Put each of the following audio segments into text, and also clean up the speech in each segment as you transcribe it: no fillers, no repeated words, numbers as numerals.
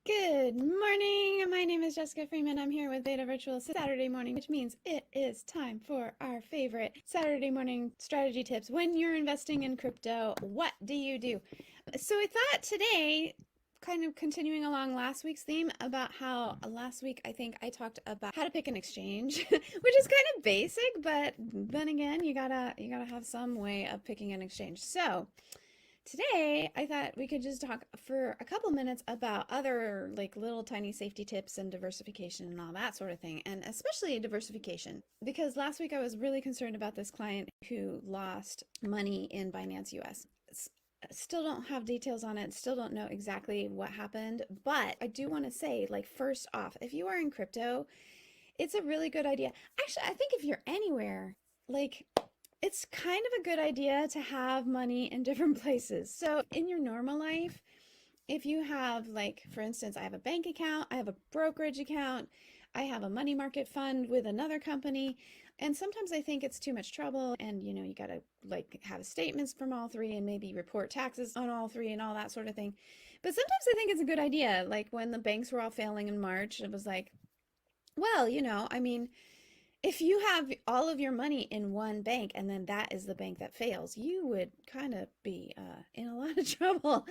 Good morning. My name is Jessica Freeman. I'm here with Beta Virtual Saturday morning, which means it is time for our favorite Saturday morning strategy tips. When you're investing in crypto, what do you do? So I thought today, kind of continuing along last week's theme about how last week I think I talked about how to pick an exchange, which is kind of basic, but then again, you gotta have some way of picking an exchange. So today, I thought we could just talk for a couple minutes about other like little tiny safety tips and diversification and all that sort of thing, and especially diversification. Because last week I was really concerned about this client who lost money in Binance US. Still don't have details on it, still don't know exactly what happened, but I do want to say, like, first off, if you are in crypto, it's a really good idea. Actually, I think if you're anywhere, like it's kind of a good idea to have money in different places. So in your normal life, if you have, like, for instance, I have a bank account, I have a brokerage account, I have a money market fund with another company, and sometimes I think it's too much trouble and you got to like have statements from all three and maybe report taxes on all three and all that sort of thing. But sometimes I think it's a good idea. Like when the banks were all failing in March, it was like, well, I mean, if you have all of your money in one bank and then that is the bank that fails, you would kind of be in a lot of trouble.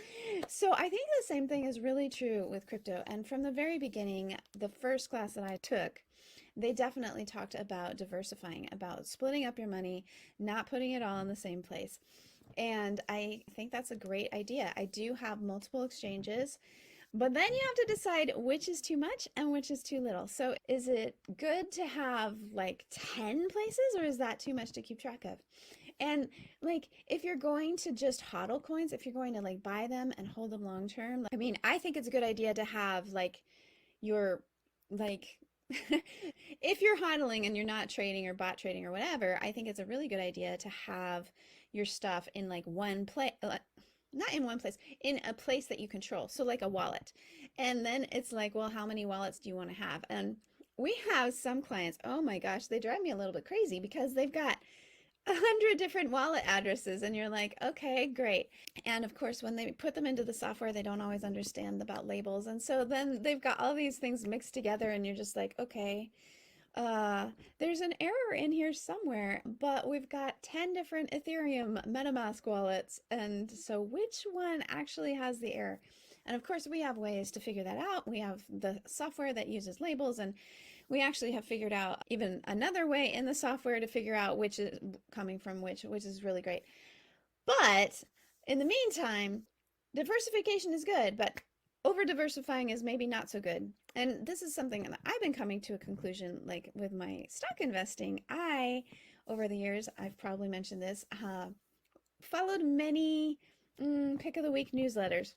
So I think the same thing is really true with crypto. And from the very beginning, the first class that I took, they definitely talked about diversifying, about splitting up your money, not putting it all in the same place. And I think that's a great idea. I do have multiple exchanges. But then you have to decide which is too much and which is too little. So is it good to have like 10 places, or is that too much to keep track of? And like if you're going to just hodl coins, if you're going to like buy them and hold them long term, I mean, I think it's a good idea to have like your like if you're hodling and you're not trading or bot trading or whatever, I think it's a really good idea to have your stuff in like one place, not in one place, in a place that you control. So like a wallet. And then it's like, well, how many wallets do you want to have? And we have some clients, oh my gosh, they drive me a little bit crazy because they've got 100 different wallet addresses and you're like, okay, great. And of course, when they put them into the software, they don't always understand about labels. And so then they've got all these things mixed together and you're just like, okay, there's an error in here somewhere, but we've got 10 different Ethereum MetaMask wallets. And so which one actually has the error? And of course, we have ways to figure that out. We have the software that uses labels, and we actually have figured out even another way in the software to figure out which is coming from which is really great. But in the meantime, diversification is good, but over diversifying is maybe not so good. And this is something that I've been coming to a conclusion, like with my stock investing. Over the years, I've probably mentioned this, followed many pick of the week newsletters.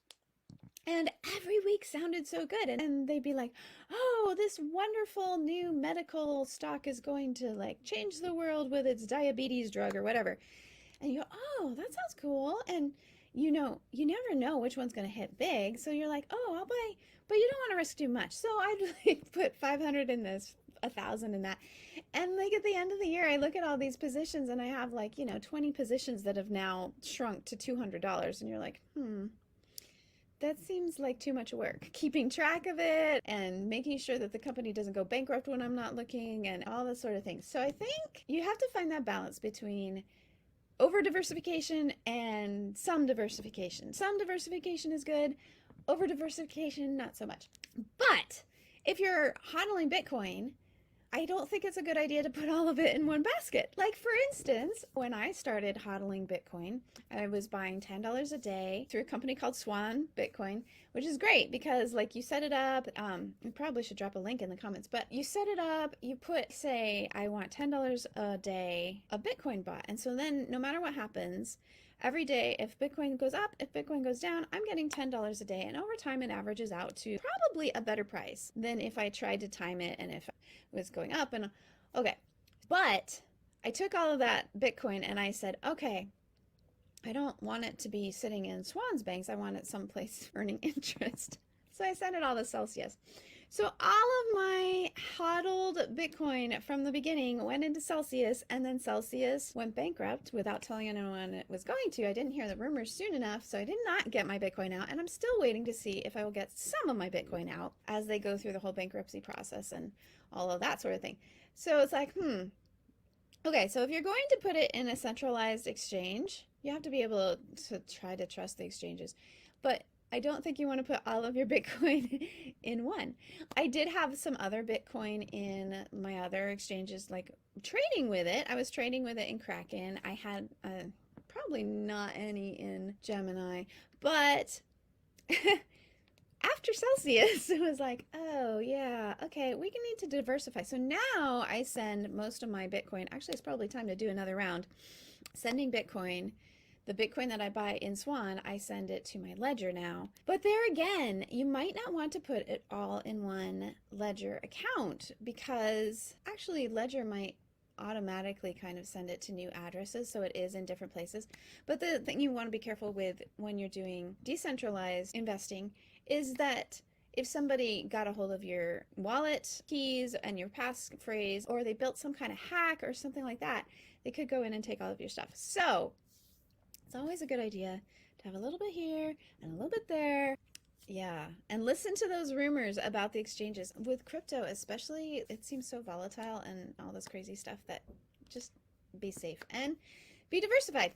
And every week sounded so good. And they'd be like, oh, this wonderful new medical stock is going to like change the world with its diabetes drug or whatever. And you go, oh, that sounds cool. And you never know which one's going to hit big. So you're like, oh, I'll buy, but you don't want to risk too much. So I'd like put 500 in this, 1,000 in that. And like at the end of the year, I look at all these positions and I have like, 20 positions that have now shrunk to $200. And you're like, that seems like too much work. Keeping track of it and making sure that the company doesn't go bankrupt when I'm not looking and all this sort of thing. So I think you have to find that balance between over diversification and some diversification. Some diversification is good, over diversification, not so much. But if you're hodling Bitcoin, I don't think it's a good idea to put all of it in one basket. Like, for instance, when I started hodling Bitcoin, I was buying $10 a day through a company called Swan Bitcoin, which is great because, like, you set it up. We probably should drop a link in the comments, but you set it up, you put, say, I want $10 a day of Bitcoin bought. And so then no matter what happens, every day, if Bitcoin goes up, if Bitcoin goes down, I'm getting $10 a day. And over time, it averages out to probably a better price than if I tried to time it and if it was going up. And okay, but I took all of that Bitcoin and I said, okay, I don't want it to be sitting in Swan's banks. I want it someplace earning interest. So I sent it all to Celsius. So all of my hodled Bitcoin from the beginning went into Celsius, and then Celsius went bankrupt without telling anyone it was going to. I didn't hear the rumors soon enough, so I did not get my Bitcoin out, and I'm still waiting to see if I will get some of my Bitcoin out as they go through the whole bankruptcy process and all of that sort of thing. So it's like, okay, so if you're going to put it in a centralized exchange, you have to be able to try to trust the exchanges. But I don't think you want to put all of your Bitcoin in one. I did have some other Bitcoin in my other exchanges, like trading with it. I was trading with it in Kraken. I had probably not any in Gemini, but after Celsius, it was like, oh yeah, okay, we can need to diversify. So now I send most of my Bitcoin. Actually, it's probably time to do another round. Sending Bitcoin, the Bitcoin that I buy in Swan, I send it to my ledger now. But there again, you might not want to put it all in one ledger account, because actually ledger might automatically kind of send it to new addresses, so it is in different places. But the thing you want to be careful with when you're doing decentralized investing is that if somebody got a hold of your wallet keys and your passphrase, or they built some kind of hack or something like that, they could go in and take all of your stuff. So it's always a good idea to have a little bit here and a little bit there. Yeah, and listen to those rumors about the exchanges. With crypto especially, it seems so volatile and all this crazy stuff that just be safe and be diversified.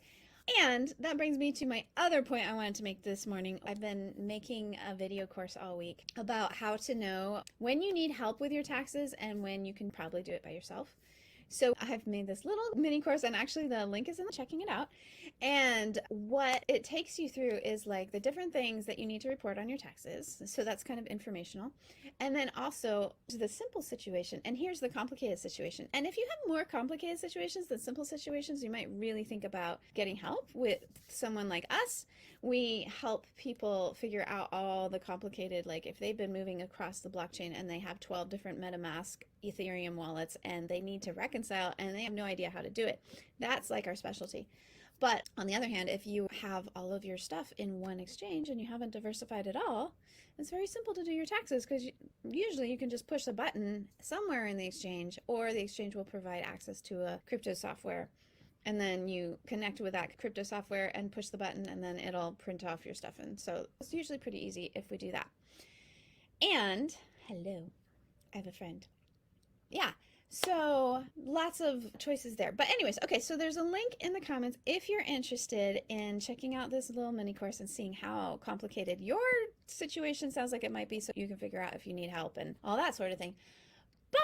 And that brings me to my other point I wanted to make this morning. I've been making a video course all week about how to know when you need help with your taxes and when you can probably do it by yourself. So I've made this little mini course, and actually the link is in the checking it out. And what it takes you through is like the different things that you need to report on your taxes. So that's kind of informational. And then also the simple situation. And here's the complicated situation. And if you have more complicated situations than simple situations, you might really think about getting help with someone like us. We help people figure out all the complicated, like if they've been moving across the blockchain and they have 12 different MetaMask Ethereum wallets and they need to reconcile and they have no idea how to do it. That's like our specialty. But on the other hand, if you have all of your stuff in one exchange and you haven't diversified at all, it's very simple to do your taxes, because usually you can just push a button somewhere in the exchange, or the exchange will provide access to a crypto software. And then you connect with that crypto software and push the button, and then it'll print off your stuff. And so it's usually pretty easy if we do that. And hello, I have a friend. Yeah, so lots of choices there. But anyways, okay, so there's a link in the comments if you're interested in checking out this little mini course and seeing how complicated your situation sounds like it might be, so you can figure out if you need help and all that sort of thing.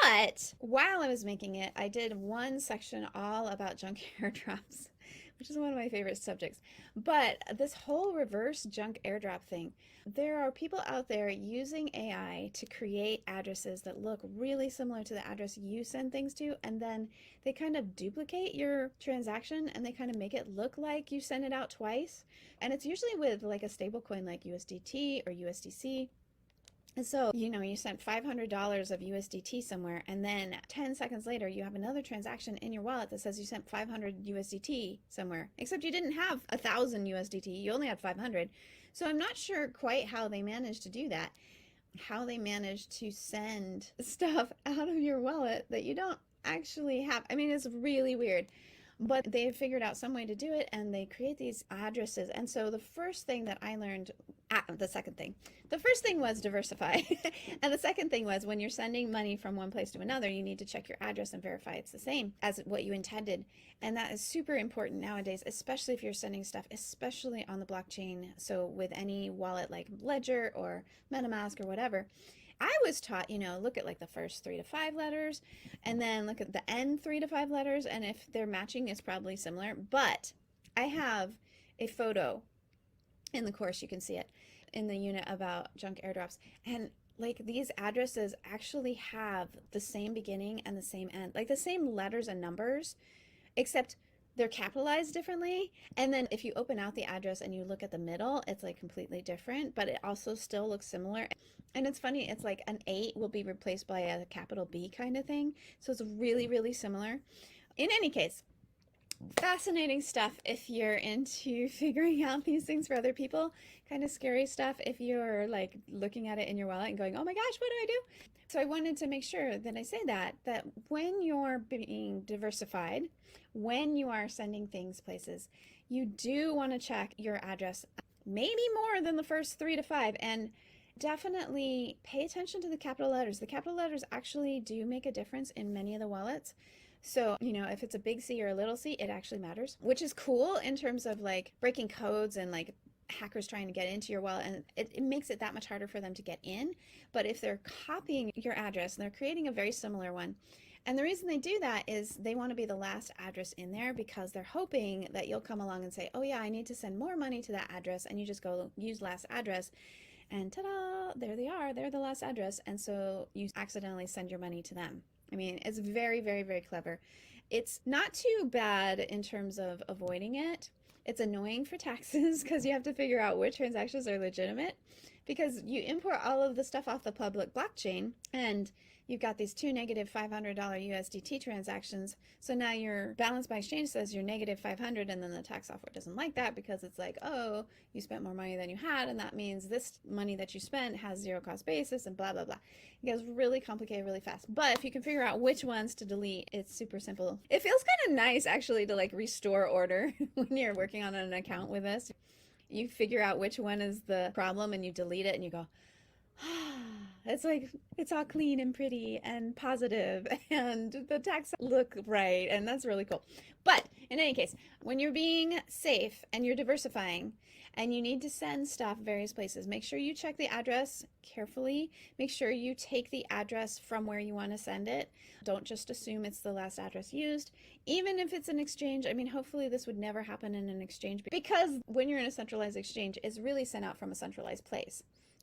But while I was making it, I did one section all about junk airdrops, which is one of my favorite subjects. But this whole reverse junk airdrop thing, there are people out there using AI to create addresses that look really similar to the address you send things to, and then they kind of duplicate your transaction and they kind of make it look like you sent it out twice. And it's usually with like a stable coin like USDT or USDC. And so, you sent $500 of USDT somewhere, and then 10 seconds later, you have another transaction in your wallet that says you sent 500 USDT somewhere, except you didn't have 1,000 USDT, you only had 500. So I'm not sure quite how they managed to do that, how they managed to send stuff out of your wallet that you don't actually have. I mean, it's really weird. But they figured out some way to do it, and they create these addresses. And so the first thing that I learned, the first thing was diversify. And the second thing was, when you're sending money from one place to another, you need to check your address and verify it's the same as what you intended. And that is super important nowadays, especially if you're sending stuff, especially on the blockchain. So with any wallet like Ledger or MetaMask or whatever, I was taught, look at like the first 3 to 5 letters, and then look at the end 3 to 5 letters, and if they're matching, it's probably similar. But I have a photo in the course, you can see it in the unit about junk airdrops, and like these addresses actually have the same beginning and the same end, like the same letters and numbers, except they're capitalized differently. And then if you open out the address and you look at the middle, it's like completely different, but it also still looks similar. And it's funny, it's like an 8 will be replaced by a capital B kind of thing. So it's really, really similar. In any case, Fascinating stuff if you're into figuring out these things for other people. Kind of scary stuff if you're like looking at it in your wallet and going, oh my gosh, what do I do? So I wanted to make sure that I say that when you're being diversified, when you are sending things places, you do want to check your address, maybe more than the first 3 to 5, and definitely pay attention to the capital letters. The capital letters actually do make a difference in many of the wallets. So, if it's a big C or a little c, it actually matters, which is cool in terms of like breaking codes and like hackers trying to get into your wallet, and it makes it that much harder for them to get in. But if they're copying your address and they're creating a very similar one, and the reason they do that is they want to be the last address in there because they're hoping that you'll come along and say, oh yeah, I need to send more money to that address, and you just go use last address, and ta-da, there they are, they're the last address, and so you accidentally send your money to them. I mean, it's very, very, very clever. It's not too bad in terms of avoiding it. It's annoying for taxes because you have to figure out which transactions are legitimate, because you import all of the stuff off the public blockchain and you've got these two negative $500 USDT transactions. So now your balance by exchange says you're negative 500, and then the tax software doesn't like that because it's like, oh, you spent more money than you had, and that means this money that you spent has zero cost basis and blah, blah, blah. It gets really complicated really fast. But if you can figure out which ones to delete, it's super simple. It feels kind of nice actually to like restore order when you're working on an account with us. You figure out which one is the problem and you delete it and you go, it's like it's all clean and pretty and positive and the tax look right, and that's really cool. But in any case, when you're being safe and you're diversifying and you need to send stuff various places, make sure you check the address carefully. Make sure you take the address from where you want to send it. Don't just assume it's the last address used. Even if it's an exchange, I mean, hopefully this would never happen in an exchange, because when you're in a centralized exchange, it's really sent out from a centralized place.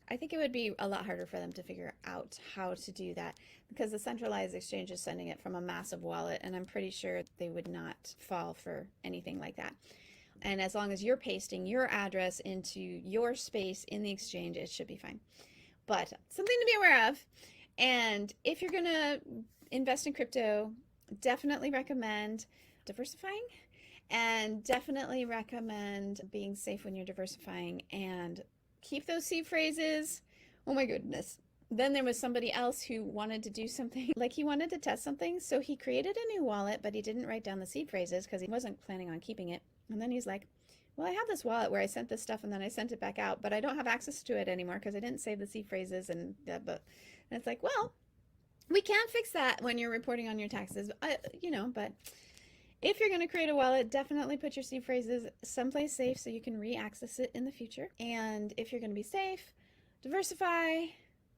I think it would be a lot harder for them to figure out how to do that, because the centralized exchange is sending it from a massive wallet, and I'm pretty sure they would not fall for anything like that. And as long as you're pasting your address into your space in the exchange, it should be fine. But something to be aware of. And if you're going to invest in crypto, definitely recommend diversifying, and definitely recommend being safe when you're diversifying, and keep those seed phrases. Oh my goodness. Then there was somebody else who wanted to do something, like he wanted to test something. So he created a new wallet, but he didn't write down the seed phrases because he wasn't planning on keeping it. And then he's like, well, I have this wallet where I sent this stuff and then I sent it back out, but I don't have access to it anymore because I didn't save the seed phrases. And it's like, well, we can fix that when you're reporting on your taxes, but if you're going to create a wallet, definitely put your seed phrases someplace safe so you can re-access it in the future. And if you're going to be safe, diversify,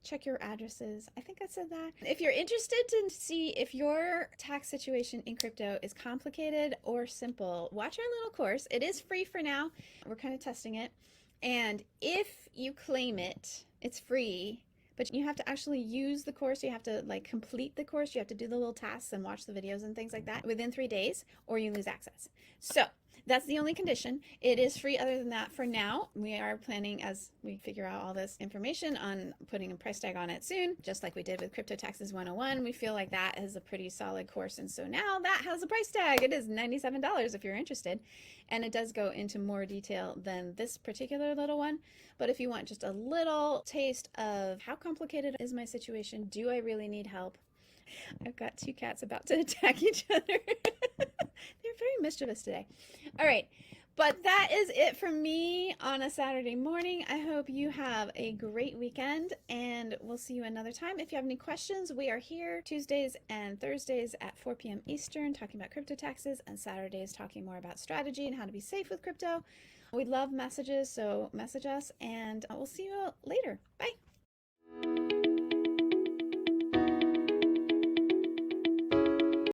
check your addresses. I think I said that. If you're interested to see if your tax situation in crypto is complicated or simple, watch our little course. It is free for now. We're kind of testing it. And if you claim it, it's free. But you have to actually use the course. You have to complete the course. You have to do the little tasks and watch the videos and things like that within 3 days, or you lose access. So that's the only condition. It is free other than that for now. We are planning, as we figure out all this information, on putting a price tag on it soon, just like we did with Crypto Taxes 101. We feel like that is a pretty solid course. And so now that has a price tag. It is $97 if you're interested. And it does go into more detail than this particular little one. But if you want just a little taste of how complicated is my situation, do I really need help? I've got 2 cats about to attack each other. They're very mischievous today. All right. But that is it from me on a Saturday morning. I hope you have a great weekend, and we'll see you another time. If you have any questions, we are here Tuesdays and Thursdays at 4 p.m. Eastern talking about crypto taxes, and Saturdays talking more about strategy and how to be safe with crypto. We love messages, so message us, and we'll see you later. Bye.